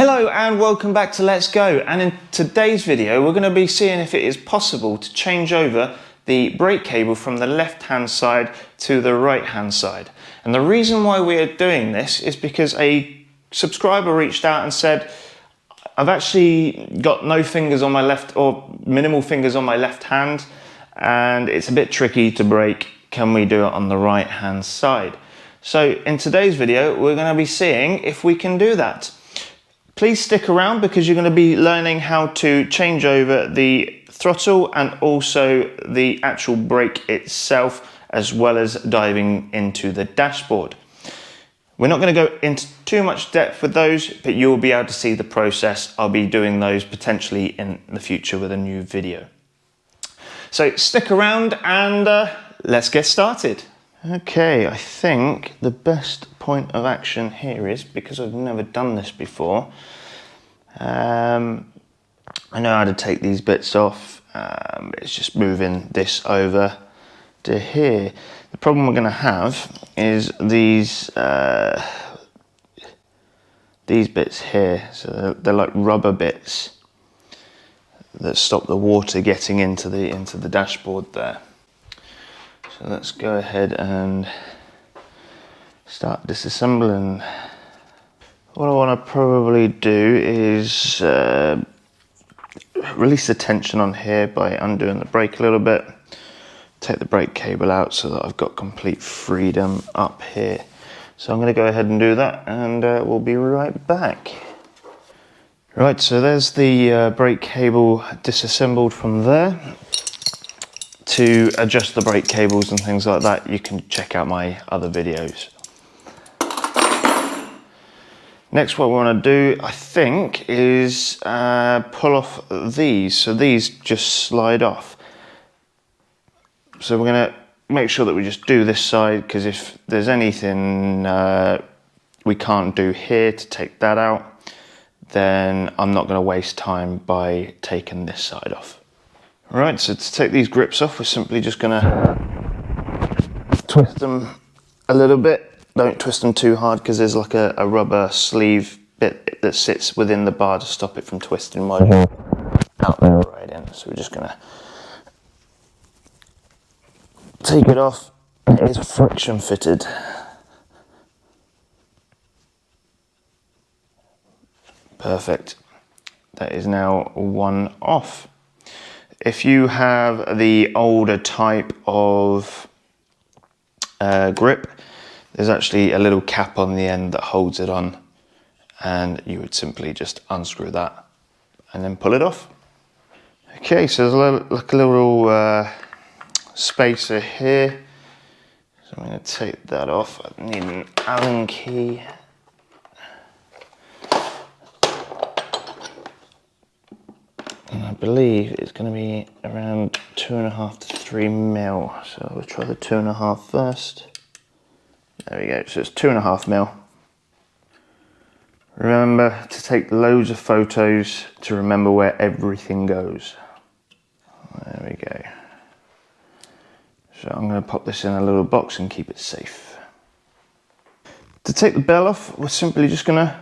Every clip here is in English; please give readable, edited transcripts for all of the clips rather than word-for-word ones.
Hello and welcome back to Let's Go, and in today's video we're going to be seeing if it is possible to change over the brake cable from the left hand side to the right hand side. And the reason why we are doing this is because a subscriber reached out and said, I've actually got no fingers on my left, or minimal fingers on my left hand, and it's a bit tricky to brake. Can we do it on the right hand side? So in today's video we're going to be seeing if we can do that. Please stick around because you're going to be learning how to change over the throttle and also the actual brake itself, as well as diving into the dashboard. We're not going to go into too much depth with those, but you'll be able to see the process. I'll be doing those potentially in the future with a new video. So stick around and let's get started. Okay, I think the best point of action here is, because I've never done this before, I know how to take these bits off. It's just moving this over to here. The problem we're going to have is these bits here. So they're like rubber bits that stop the water getting into the dashboard there. So let's go ahead and start disassembling. What I want to probably do is release the tension on here by undoing the brake a little bit. Take the brake cable out so that I've got complete freedom up here. So I'm going to go ahead and do that, and we'll be right back. Right, so there's the brake cable disassembled from there. To adjust the brake cables and things like that, you can check out my other videos. Next, what we want to do, I think, is pull off these. So these just slide off. So we're going to make sure that we just do this side, because if there's anything we can't do here to take that out, then I'm not going to waste time by taking this side off. Right, so to take these grips off, we're simply just going to twist them a little bit. Don't twist them too hard, because there's like a rubber sleeve bit that sits within the bar to stop it from twisting while you're out there right in. So we're just going to take it off. It is friction fitted. Perfect. That is now one off. If you have the older type of grip, there's actually a little cap on the end that holds it on, and you would simply just unscrew that and then pull it off. Okay, so there's like a little spacer here. So I'm going to take that off. I need an Allen key. And I believe it's going to be around 2.5 to 3 mil. So we'll try the 2.5 first. There we go. So it's 2.5 mil. Remember to take loads of photos to remember where everything goes. There we go. So I'm going to pop this in a little box and keep it safe. To take the bell off, we're simply just going to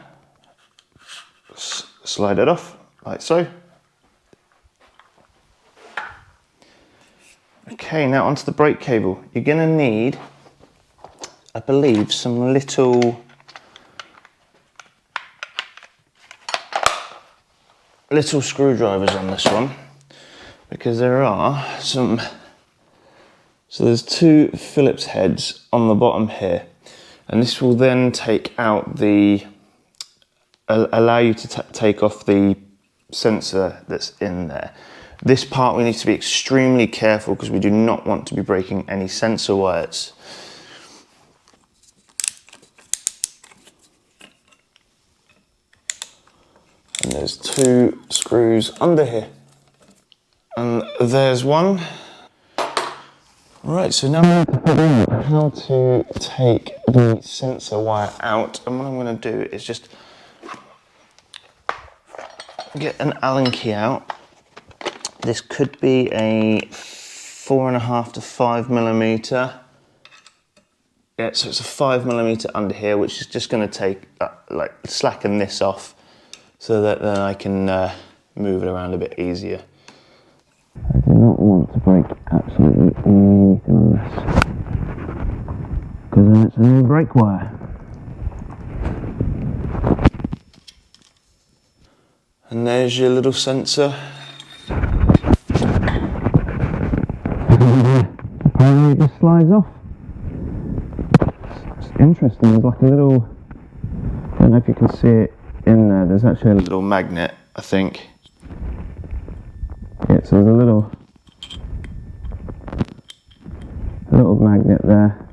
slide it off like so. Okay, now onto the brake cable. You're going to need, I believe, some little screwdrivers on this one, because there are some, so there's 2 Phillips heads on the bottom here, and this will then take out allow you to take off the sensor that's in there. This part we need to be extremely careful, because we do not want to be breaking any sensor wires. And there's 2 screws under here. And there's one. Right, so now I'm going to figure out how to take the sensor wire out. And what I'm going to do is just get an Allen key out. This could be a 4.5 to 5 millimeter. Yeah, so it's a 5 millimeter under here, which is just going to take, like, slacken this off so that then I can move it around a bit easier. I do not want to break absolutely anything on this, because then it's a new brake wire. And there's your little sensor. Apparently it just slides off. It's interesting, there's like a little, I don't know if you can see it in there, there's actually a little magnet, I think. Yeah, so there's a little magnet there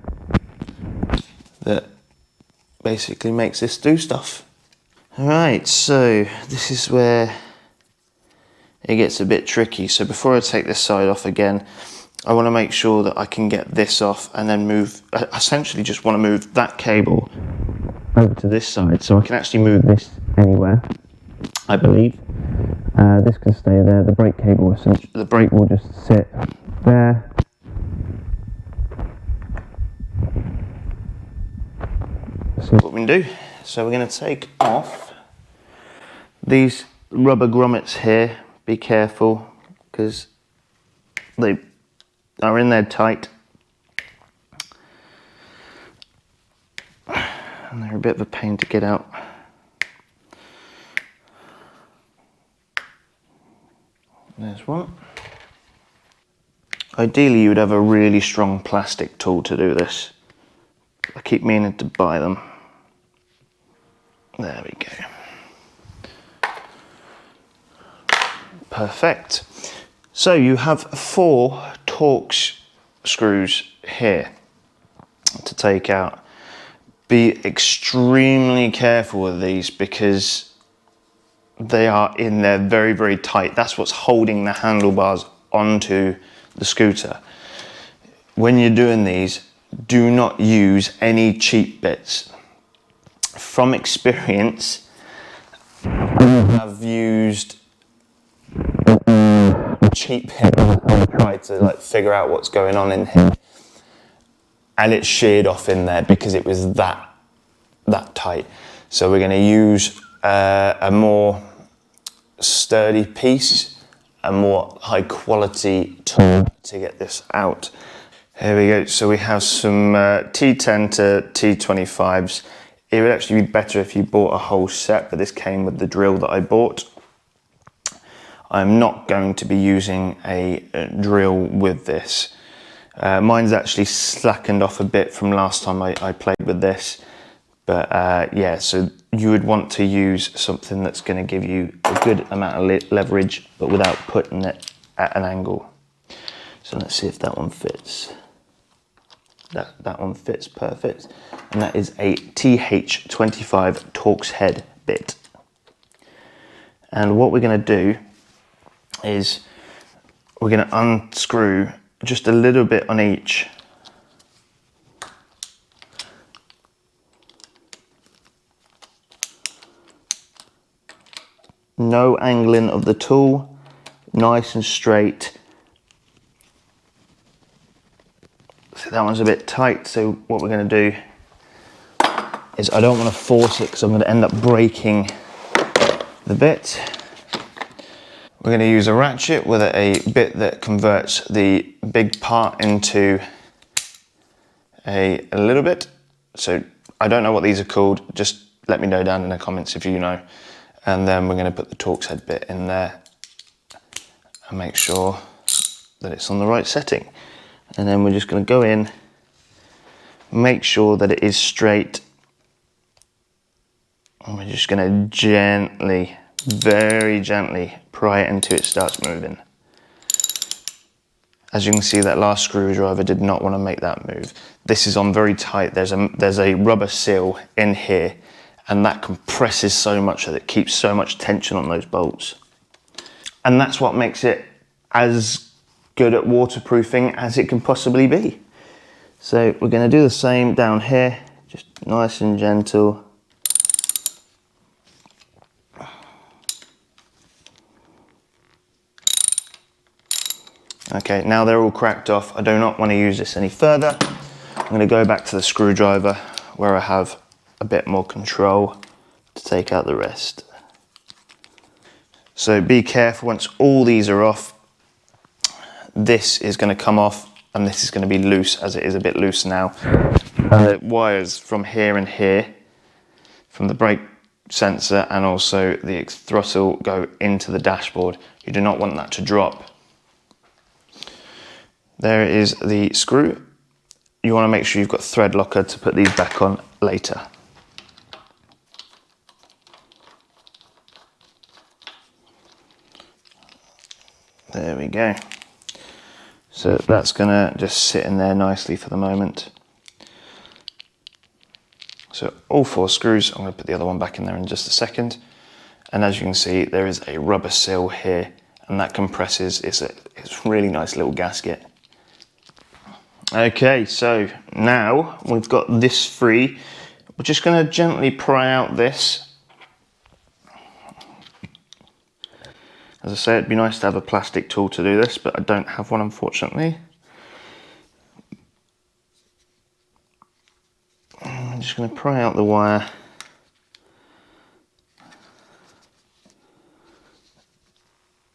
that basically makes this do stuff. Alright, so this is where it gets a bit tricky. So before I take this side off again, I want to make sure that I can get this off and then move, I essentially just want to move that cable over to this side so I can actually move this anywhere, I believe. This can stay there, the brake cable, essentially, the brake will just sit there. So what we can do, so we're going to take off these rubber grommets here. Be careful because they are in there tight and they're a bit of a pain to get out. There's one. Ideally you would have a really strong plastic tool to do this. I keep meaning to buy them. There we go. Perfect. So you have 4 Torx screws here to take out. Be extremely careful with these because they are in there very, very tight. That's what's holding the handlebars onto the scooter. When you're doing these, do not use any cheap bits. From experience, I've used a cheap bit and tried to like figure out what's going on in here, and it sheared off in there because it was that tight. So we're going to use a more sturdy piece, a more high quality tool to get this out. Here we go. So we have some T10 to T25s. It would actually be better if you bought a whole set, but this came with the drill that I bought. I'm not going to be using a drill with this. Mine's actually slackened off a bit from last time I played with this. But yeah, so you would want to use something that's going to give you a good amount of leverage, but without putting it at an angle. So let's see if that one fits. That one fits perfect. And that is a TH25 Torx head bit. And what we're going to do is we're going to unscrew just a little bit on each. No angling of the tool, nice and straight. So that one's a bit tight, so what we're going to do is I don't want to force it because I'm going to end up breaking the bit. We're going to use a ratchet with a bit that converts the big part into a little bit. So I don't know what these are called, just let me know down in the comments if you know. And then we're going to put the Torx head bit in there and make sure that it's on the right setting. And then we're just going to go in, make sure that it is straight. And we're just going to gently, very gently pry it until it starts moving. As you can see, that last screwdriver did not want to make that move. This is on very tight. There's a rubber seal in here, and that compresses so much that it keeps so much tension on those bolts. And that's what makes it as good at waterproofing as it can possibly be. So we're going to do the same down here, just nice and gentle. Okay, now they're all cracked off. I do not want to use this any further. I'm going to go back to the screwdriver where I have a bit more control to take out the rest. So be careful, once all these are off, this is going to come off and this is going to be loose, as it is a bit loose now. The wires from here and here, from the brake sensor and also the throttle, go into the dashboard. You do not want that to drop. There is the screw. You want to make sure you've got thread locker to put these back on later. There we go. So that's gonna just sit in there nicely for the moment. So all 4 screws, I'm gonna put the other one back in there in just a second. And as you can see, there is a rubber seal here, and that compresses. It's a really nice little gasket. Okay, so now we've got this free. We're just gonna gently pry out this. As I say, it'd be nice to have a plastic tool to do this, but I don't have one, unfortunately. I'm just going to pry out the wire.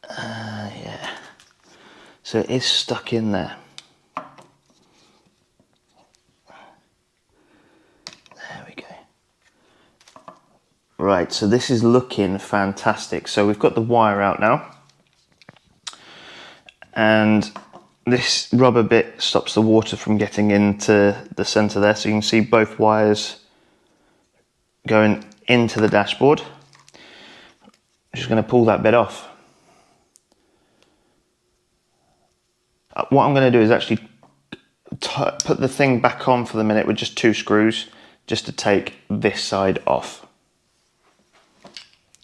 Yeah. So it is stuck in there. There we go. Right, so this is looking fantastic. So we've got the wire out now. And this rubber bit stops the water from getting into the center there. So you can see both wires going into the dashboard. I'm just going to pull that bit off. What I'm going to do is actually put the thing back on for the minute with just 2 screws, just to take this side off.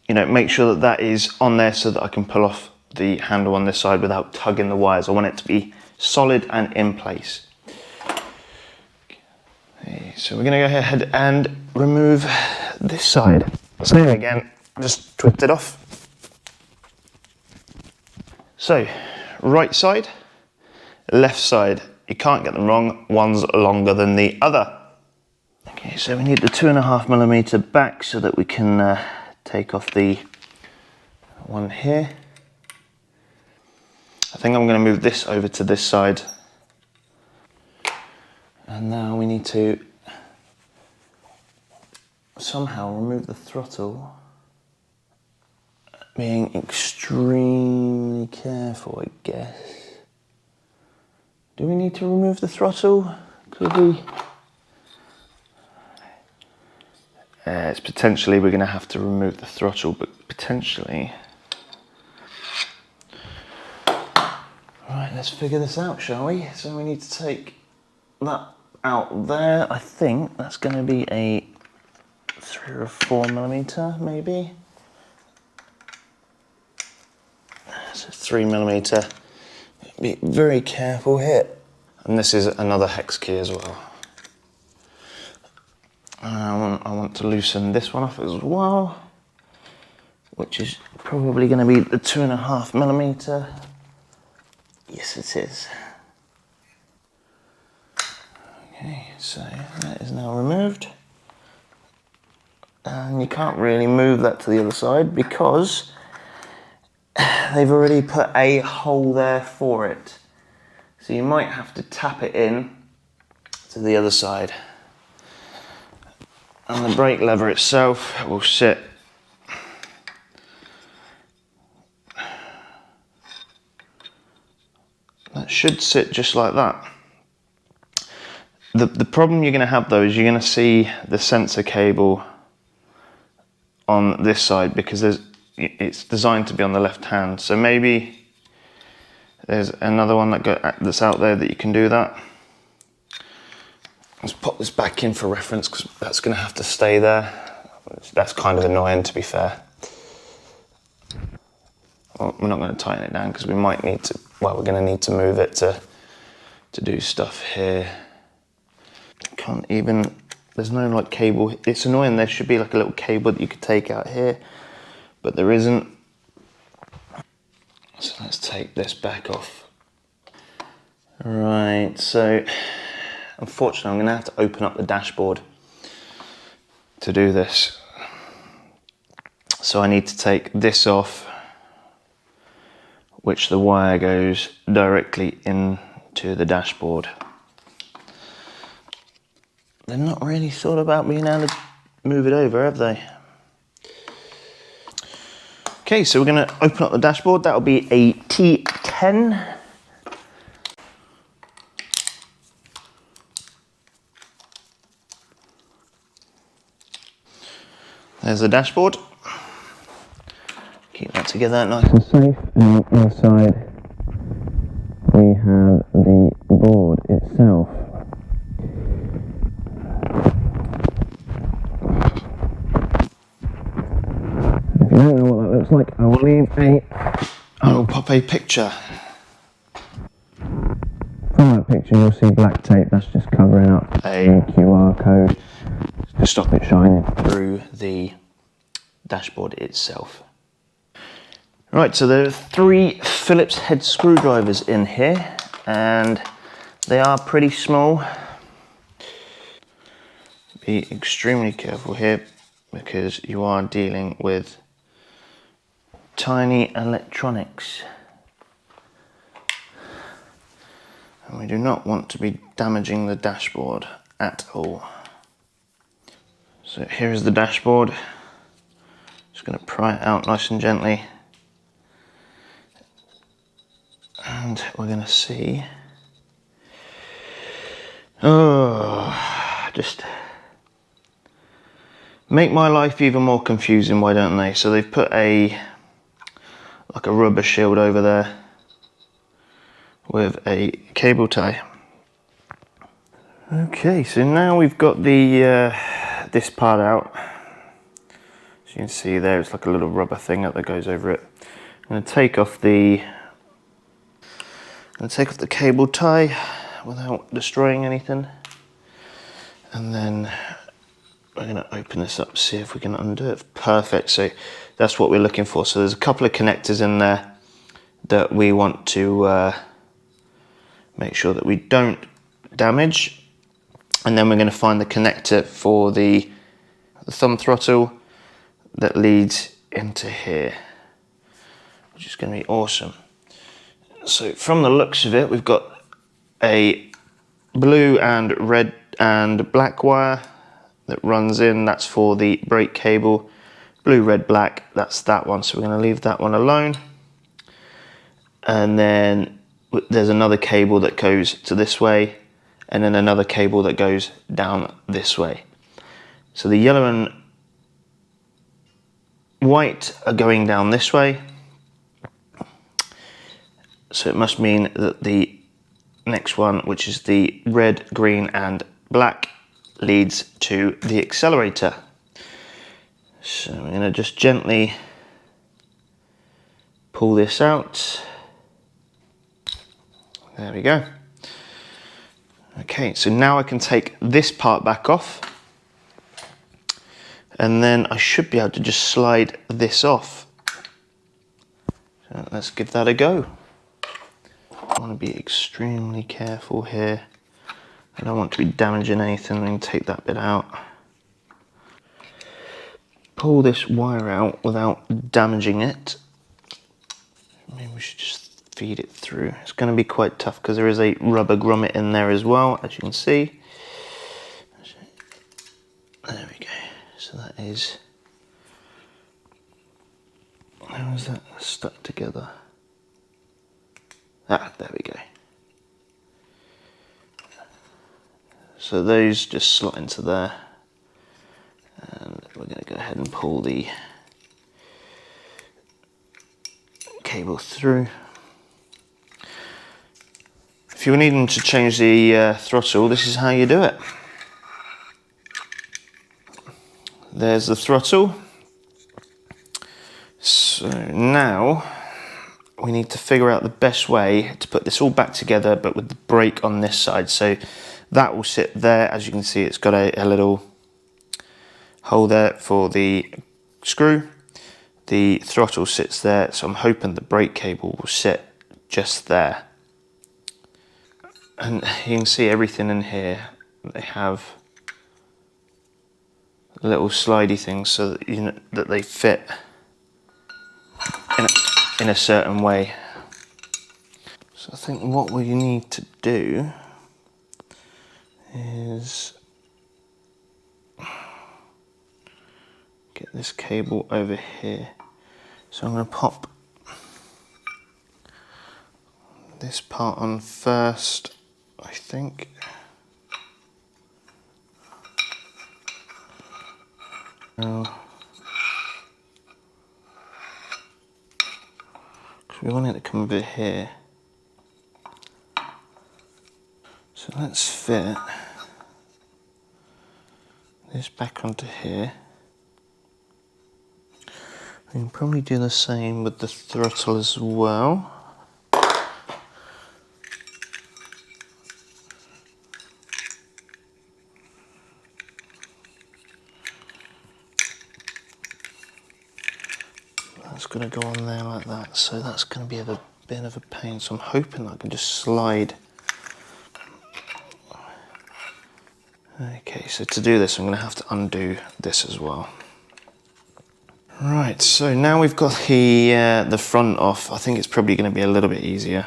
You know, make sure that that is on there so that I can pull off the handle on this side without tugging the wires. I want it to be solid and in place. Okay, so we're going to go ahead and remove this side. So again, just twist it off. So, right side, left side. You can't get them wrong. One's longer than the other. Okay, so we need the 2.5mm back so that we can take off the one here. I think I'm going to move this over to this side. And now we need to somehow remove the throttle, being extremely careful, I guess. Do we need to remove the throttle? Could we? It's potentially we're going to have to remove the throttle, but potentially. Right, let's figure this out, shall we? So we need to take that out there. I think that's going to be a 3 or 4mm, maybe. So 3mm. Be very careful here. And this is another hex key as well. I want to loosen this one off as well, which is probably going to be the 2.5mm. Yes, it is. Okay, so that is now removed. And you can't really move that to the other side because they've already put a hole there for it. So you might have to tap it in to the other side. And the brake lever itself will sit that should sit just like that. The problem you're going to have though is you're going to see the sensor cable on this side because it's designed to be on the left hand. So maybe there's another one that's out there that you can do that. Let's pop this back in for reference because that's going to have to stay there. That's kind of annoying, to be fair. Well, we're not going to tighten it down because we might need to, well, we're going to need to move it to do stuff here. Can't even, there's no like cable. It's annoying, there should be like a little cable that you could take out here, but there isn't. So let's take this back off. Right, so unfortunately I'm going to have to open up the dashboard to do this. So I need to take this off which the wire goes directly into the dashboard. They've not really thought about being able to move it over, have they? Okay, so we're going to open up the dashboard. That'll be a T10. There's the dashboard. Keep that together nice and safe. And inside we have the board itself. If you don't know what that looks like, I will pop a picture. From that picture you'll see black tape, that's just covering up a QR code to stop it shining through the dashboard itself. Right, so there are 3 Phillips head screwdrivers in here, and they are pretty small. Be extremely careful here because you are dealing with tiny electronics. And we do not want to be damaging the dashboard at all. So here's the dashboard. Just going to pry it out nice and gently. And we're going to see. Oh, just make my life even more confusing, why don't they? So they've put like a rubber shield over there with a cable tie. Okay, so now we've got the this part out. As you can see there, it's like a little rubber thing that goes over it. I'm going to take off the cable tie without destroying anything, and then we're going to open this up, see if we can undo it. Perfect. So that's what we're looking for. So there's a couple of connectors in there that we want to make sure that we don't damage, and then we're going to find the connector for the thumb throttle that leads into here, which is going to be awesome. So from the looks of it, we've got a blue and red and black wire that runs in. That's for the brake cable. Blue, red, black, that's that one. So we're going to leave that one alone. And then there's another cable that goes to this way, and then another cable that goes down this way. So the yellow and white are going down this way. So it must mean that the next one, which is the red, green and black, leads to the accelerator. So I'm going to just gently pull this out. There we go. Okay, so now I can take this part back off, and then I should be able to just slide this off. So let's give that a go. I want to be extremely careful here. I don't want to be damaging anything. I'm going to take that bit out. Pull this wire out without damaging it. Maybe we should just feed it through. It's going to be quite tough because there is a rubber grommet in there as well, as you can see. There we go. So that is... how is that stuck together? Ah, there we go. So those just slot into there, and we're going to go ahead and pull the cable through. If you're needing to change the throttle, this is how you do it. There's the throttle. So now we need to figure out the best way to put this all back together, but with the brake on this side. So that will sit there. As you can see, it's got a little hole there for the screw. The throttle sits there, so I'm hoping the brake cable will sit just there. And you can see everything in here. They have little slidey things so that, that they fit in a certain way. think what we need to do is get this cable over here. So I'm going to pop this part on first, I think. Now, because we want it to come over here. So let's fit this back onto here. We can probably do the same with the throttle as well. That's going to go on there like that, so that's going to be a bit of a pain. So I'm hoping that I can just slide. Okay, so to do this I'm going to have to undo this as well. Right, so now we've got the front off. I think it's probably going to be a little bit easier.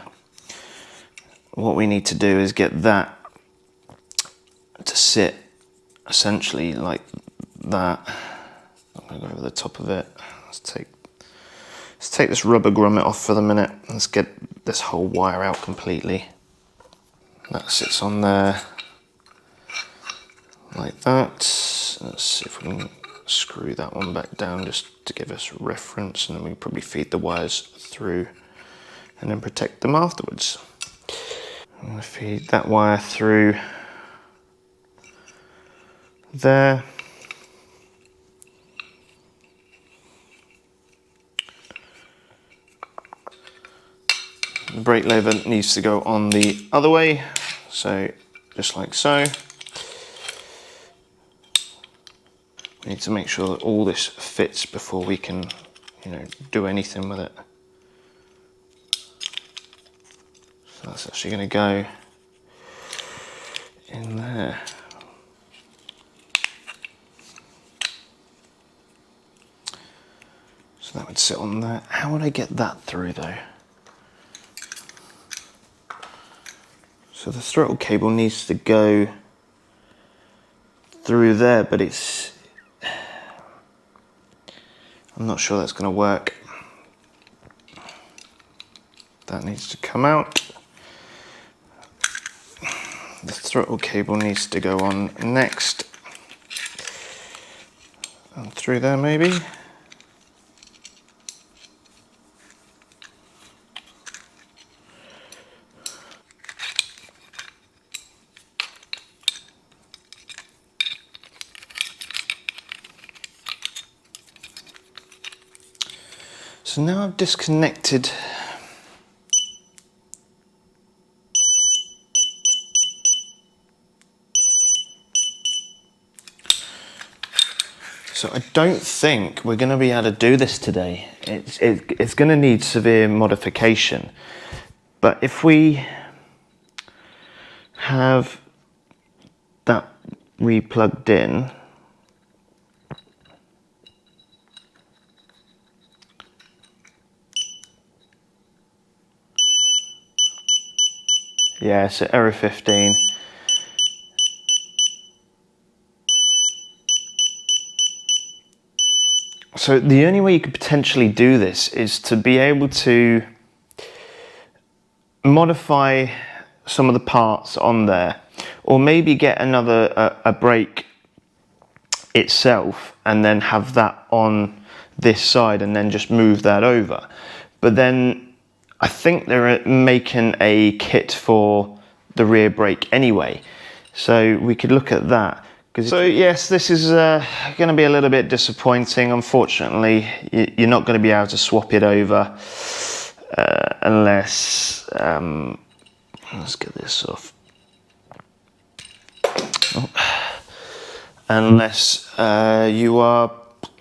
What we need to do is get that to sit essentially like that. I'm going to go over the top of it. Let's take this rubber grommet off for the minute. Let's get this whole wire out completely. That sits on there like that. Let's see if we can screw that one back down just to give us reference, and then we can probably feed the wires through and then protect them afterwards. I'm going to feed that wire through there. The brake lever needs to go on the other way, so just like so. We need to make sure that all this fits before we can, do anything with it. So that's actually going to go in there. So that would sit on there. How would I get that through though? So the throttle cable needs to go through there, but I'm not sure that's going to work. That needs to come out. The throttle cable needs to go on next. And through there maybe. So now I've disconnected so I don't think we're going to be able to do this today. It's going to need severe modification. But if we have that re-plugged in, yeah, so error 15. So the only way you could potentially do this is to be able to modify some of the parts on there, or maybe get another a brake itself and then have that on this side and then just move that over. But then I think they're making a kit for the rear brake anyway, so we could look at that. So yes, this is going to be a little bit disappointing. Unfortunately, you're not going to be able to swap it over unless let's get this off. Unless you are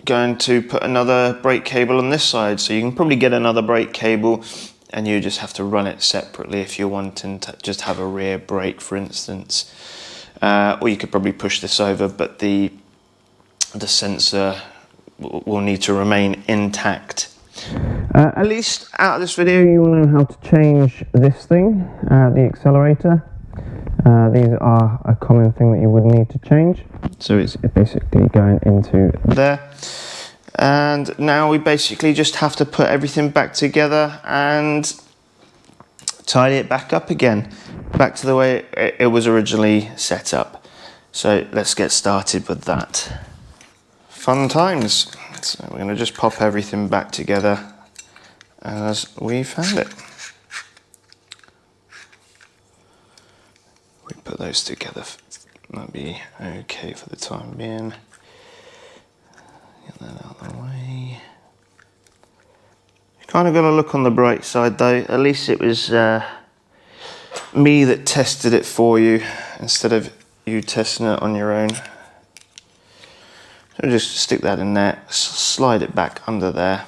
going to put another brake cable on this side. So you can probably get another brake cable and you just have to run it separately if you're wanting to just have a rear brake, for instance. Or you could probably push this over, but the sensor will need to remain intact. At least out of this video you will know how to change this thing, the accelerator. These are a common thing that you would need to change. So it's basically going into there. And now we basically just have to put everything back together and tidy it back up again, back to the way it was originally set up. So let's get started with that. Fun times. So we're going to just pop everything back together as we found it. We put those together, that'll be okay for the time being. Get that out of the way. You kind of got to look on the bright side though, at least it was me that tested it for you instead of you testing it on your own. So just stick that in there, slide it back under there,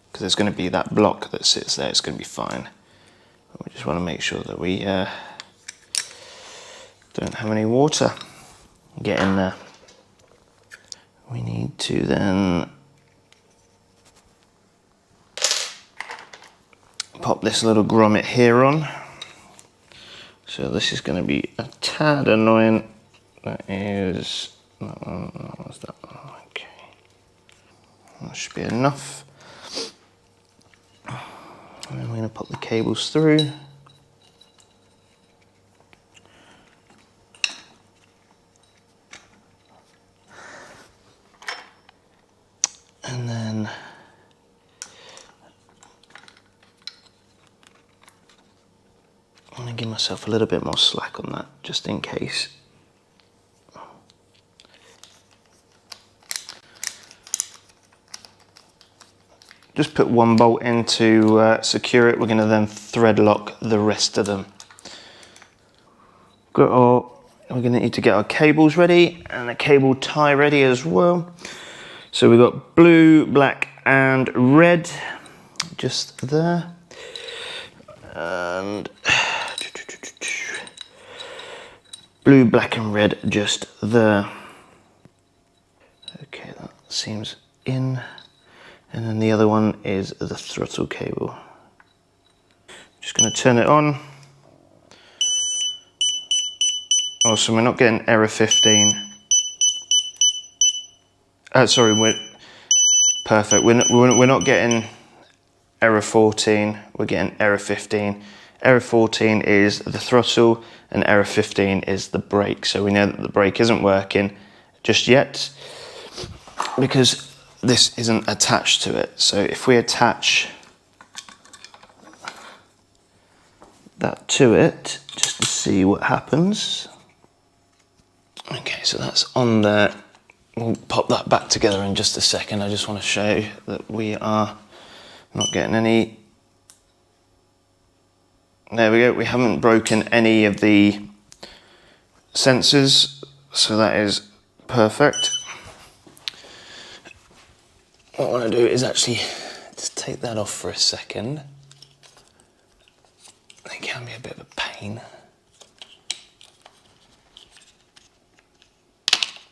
because there's going to be that block that sits there, it's going to be fine. We just want to make sure that we don't have any water get in there. We need to then pop this little grommet here on. So this is going to be a tad annoying. That is, that one, what's that one? Okay. That should be enough. And then we're going to pop the cables through. And then I'm going to give myself a little bit more slack on that, just in case. Just put one bolt in to secure it. We're going to then thread lock the rest of them. We're going to need to get our cables ready and the cable tie ready as well. So we've got blue, black and red just there. And blue, black and red just there. Okay, that seems in. And then the other one is the throttle cable. Just going to turn it on. Awesome, we're not getting error 15. Sorry, we're perfect. We're not getting error 14, we're getting error 15. Error 14 is the throttle and error 15 is the brake. So we know that the brake isn't working just yet because this isn't attached to it. So if we attach that to it, just to see what happens. Okay, so that's on there. We'll pop that back together in just a second. I just want to show you that we are not getting any. There we go, we haven't broken any of the sensors, so that is perfect. What I want to do is actually just take that off for a second. It can be a bit of a pain.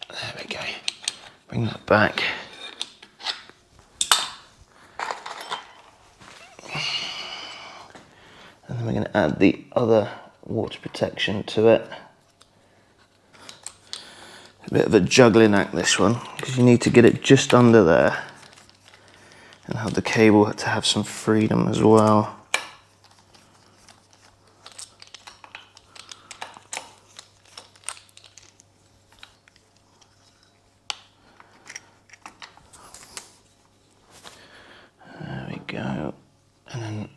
There we go. Bring that back. And then we're going to add the other water protection to it. A bit of a juggling act, this one, because you need to get it just under there and have the cable to have some freedom as well. There we go. And then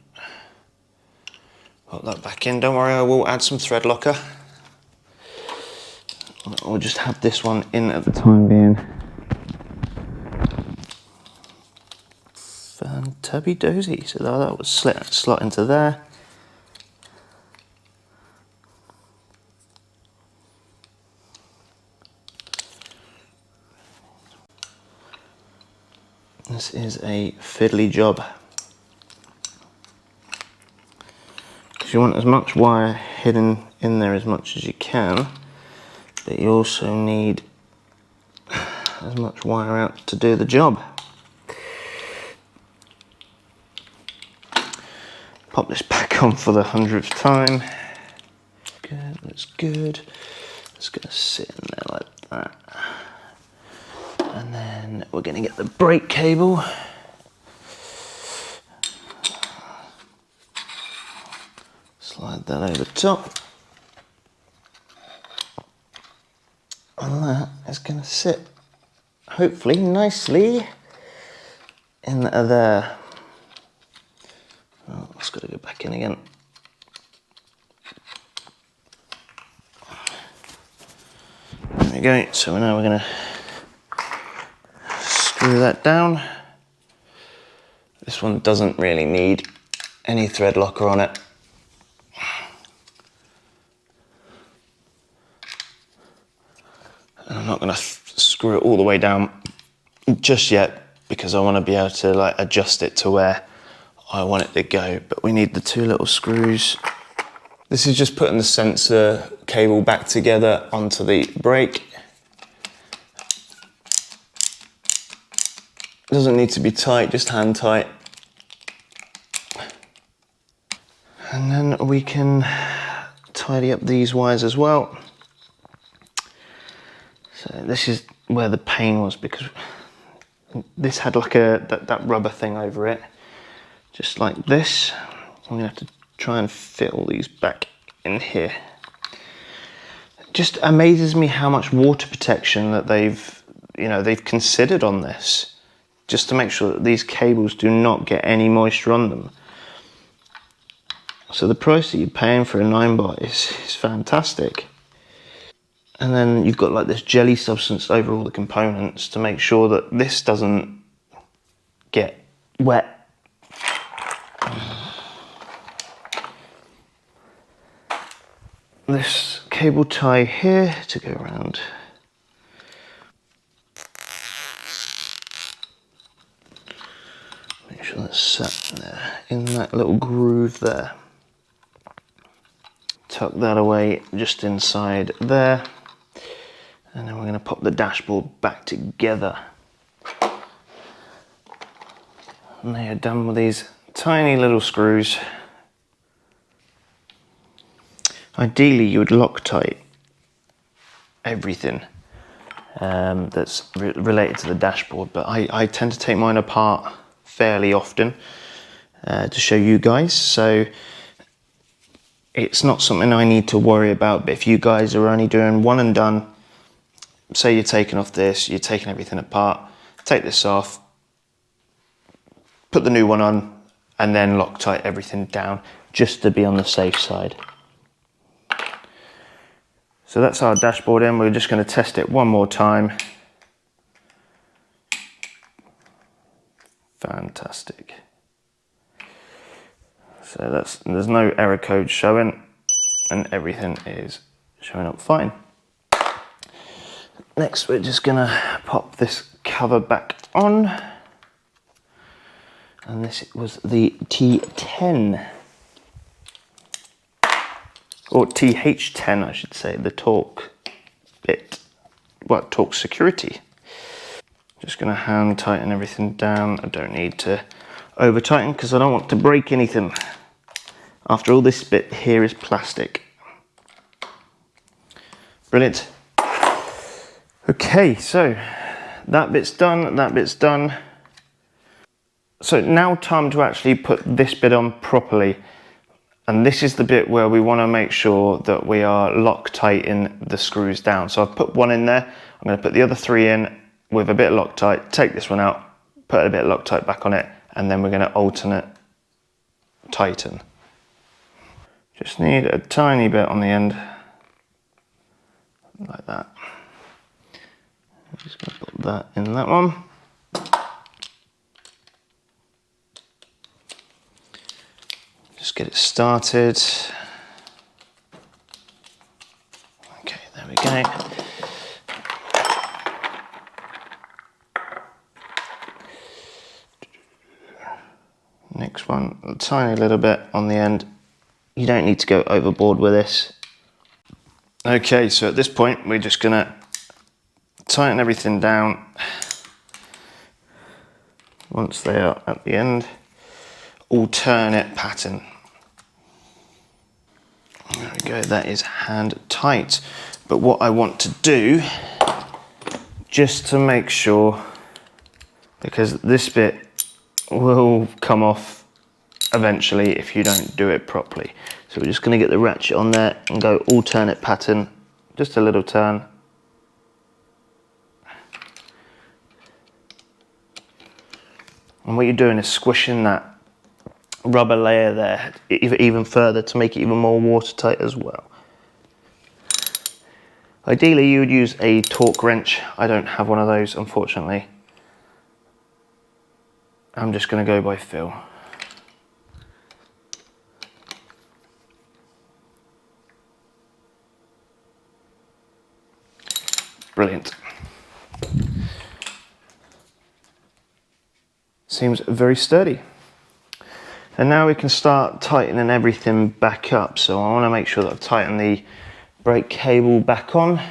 put that back in. Don't worry, I will add some thread locker. We'll just have this one in at the time being. Tubby dozy, so that was slot into there. This is a fiddly job. Because you want as much wire hidden in there as much as you can, but you also need as much wire out to do the job. Pop this back on for the 100th time. Good, that's good. It's gonna sit in there like that. And then we're gonna get the brake cable. Slide that over top. And that is gonna sit, hopefully, nicely in there. Oh, it's gotta go back in again. There we go, so now we're gonna screw that down. This one doesn't really need any thread locker on it. And I'm not gonna screw it all the way down just yet because I wanna be able to like adjust it to where I want it to go, but we need the two little screws. This is just putting the sensor cable back together onto the brake. Doesn't need to be tight, just hand tight. And then we can tidy up these wires as well. So this is where the pain was, because this had like that rubber thing over it, just like this. I'm gonna have to try and fit all these back in here. It just amazes me how much water protection that they've considered on this, just to make sure that these cables do not get any moisture on them. So the price that you're paying for a Ninebot is fantastic. And then you've got like this jelly substance over all the components to make sure that this doesn't get wet. This cable tie here to go around. Make sure that's set there in that little groove there. Tuck that away just inside there. And then we're going to pop the dashboard back together. And they are done with these tiny little screws. Ideally, you would Loctite everything that's related to the dashboard, but I tend to take mine apart fairly often to show you guys, so it's not something I need to worry about. But if you guys are only doing one and done, say you're taking off this, you're taking everything apart, take this off, put the new one on, and then Loctite everything down, just to be on the safe side. So that's our dashboard in. We're just going to test it one more time. Fantastic. So there's no error code showing, and everything is showing up fine. Next, we're just going to pop this cover back on. And this was the T10. Or TH10, I should say, the torque bit. Well, torque security. Just going to hand tighten everything down. I don't need to over tighten because I don't want to break anything. After all, this bit here is plastic. Brilliant. Okay, so that bit's done, that bit's done. So now time to actually put this bit on properly. And this is the bit where we want to make sure that we are Loctiting the screws down. So I've put one in there. I'm going to put the other three in with a bit of Loctite, take this one out, put a bit of Loctite back on it, and then we're going to alternate tighten. Just need a tiny bit on the end, like that. I'm just going to put that in that one. Just get it started. Okay, there we go. Next one, a tiny little bit on the end. You don't need to go overboard with this. Okay, so at this point, we're just gonna tighten everything down. Once they are at the end, alternate pattern. There we go, that is hand tight. But what I want to do, just to make sure, because this bit will come off eventually if you don't do it properly. So we're just going to get the ratchet on there and go alternate pattern, just a little turn. And what you're doing is squishing that rubber layer there even further to make it even more watertight as well. Ideally you would use a torque wrench. I don't have one of those, unfortunately. I'm just going to go by feel. Brilliant. Seems very sturdy. And now we can start tightening everything back up. So I want to make sure that I've tightened the brake cable back on.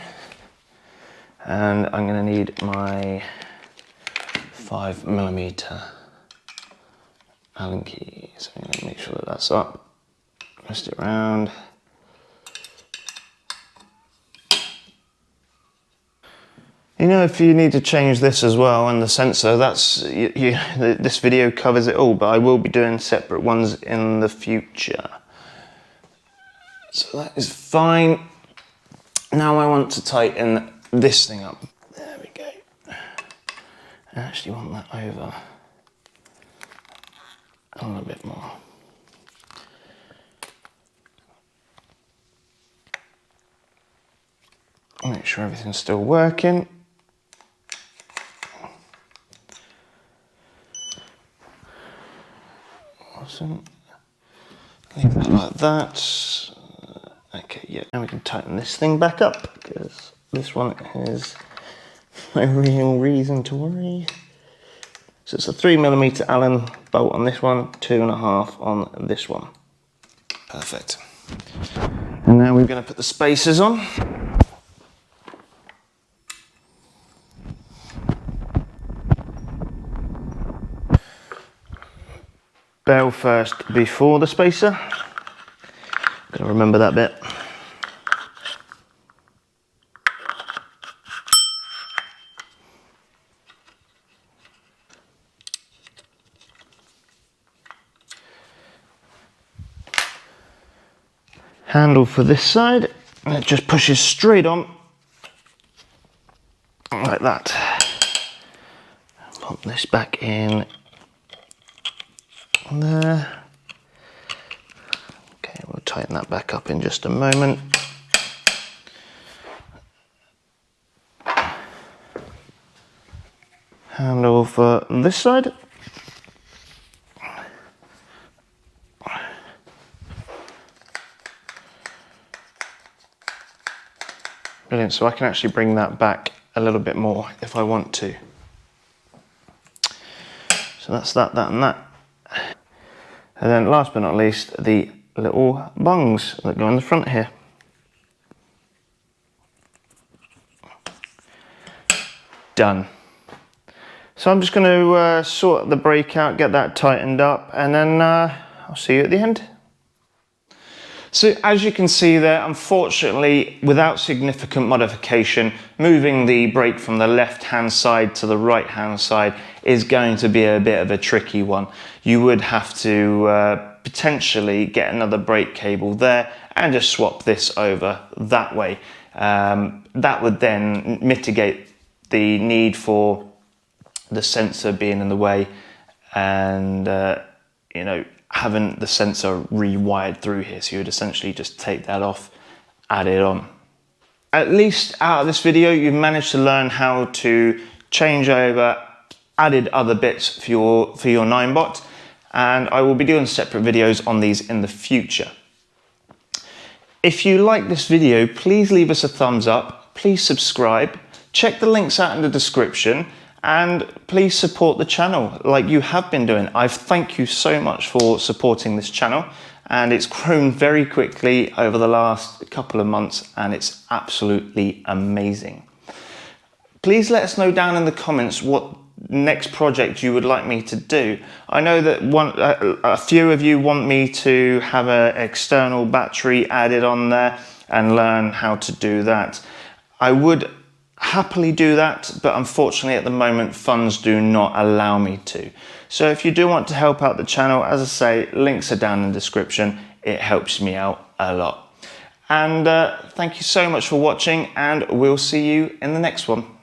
And I'm going to need my 5mm Allen key. So I'm going to make sure that that's up. Twist it around. You know, if you need to change this as well and the sensor, this video covers it all, but I will be doing separate ones in the future. So that is fine. Now I want to tighten this thing up. There we go. I actually want that over a little bit more. Make sure everything's still working. Awesome. Leave that like that. Okay, yeah. Now we can tighten this thing back up because this one has no real reason to worry. So it's a 3mm Allen bolt on this one, 2.5 on this one. Perfect. And now we're going to put the spacers on. Bell first before the spacer. Gotta remember that bit. Handle for this side, and it just pushes straight on like that. Pop this back in there. Okay, we'll tighten that back up in just a moment. Handle for this side. Brilliant, so I can actually bring that back a little bit more if I want to. So that's that, and that. And then last but not least, the little bungs that go in the front here. Done. So I'm just going to sort the brake out, get that tightened up, and then I'll see you at the end. So as you can see there, unfortunately, without significant modification, moving the brake from the left-hand side to the right-hand side is going to be a bit of a tricky one. You would have to potentially get another brake cable there and just swap this over that way. That would then mitigate the need for the sensor being in the way and, you know, having the sensor rewired through here. So you would essentially just take that off, add it on. At least out of this video, you've managed to learn how to change over, added other bits for your Ninebot, and I will be doing separate videos on these in the future. If you like this video, please leave us a thumbs up, please subscribe, check the links out in the description, and please support the channel like you have been doing. I thank you so much for supporting this channel, and it's grown very quickly over the last couple of months, and it's absolutely amazing. Please let us know down in the comments what next project you would like me to do. I know that a few of you want me to have an external battery added on there and learn how to do that. I would happily do that, but unfortunately at the moment funds do not allow me to. So if you do want to help out the channel, as I say, links are down in the description. It helps me out a lot. And thank you so much for watching, and we'll see you in the next one.